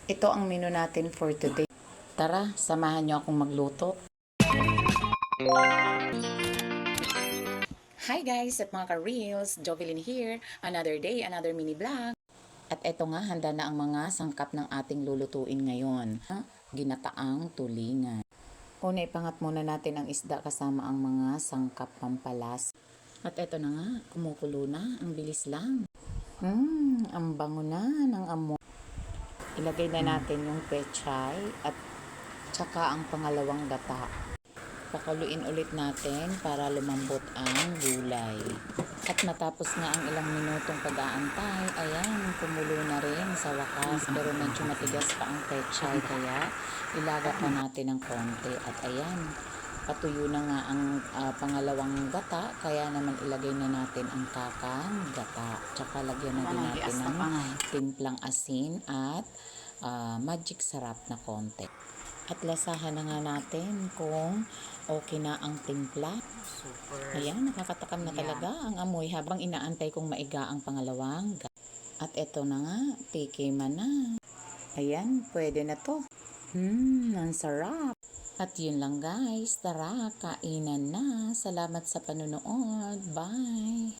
Ito ang menu natin for today. Tara, samahan niyo akong magluto. Hi guys at mga ka-reels, Jovelyn here. Another day, another mini vlog. At eto nga, handa na ang mga sangkap ng ating lulutuin ngayon. Ginataang tulingan. Una, ipangat muna natin ang isda kasama ang mga sangkap pampalas. At eto na nga, kumukulo na. Ang bilis lang. Ang bango na ng amoy. Ilagay na natin yung pechay at tsaka ang pangalawang gata. Pakuluin ulit natin para lumambot ang gulay. At matapos nga ang ilang minutong pag-aantay, ayan, kumulo na rin sa wakas. Pero medyo matigas pa ang pechay, kaya ilaga pa natin ng konti. At ayan, patuyo na nga ang pangalawang gata, kaya naman ilagay na natin ang kakang gata. Tsaka lagyan na din natin ng timplang asin at magic sarap na konti. At lasahan na nga natin kung okay na ang timpla. Ayan, nakakatakam na talaga ang amoy habang inaantay kong maiga ang pangalawang gata. At eto na nga, tikiman na. Ayan, pwede na to. Ang sarap. At yun lang guys, tara, kainan na. Salamat sa panunood. Bye!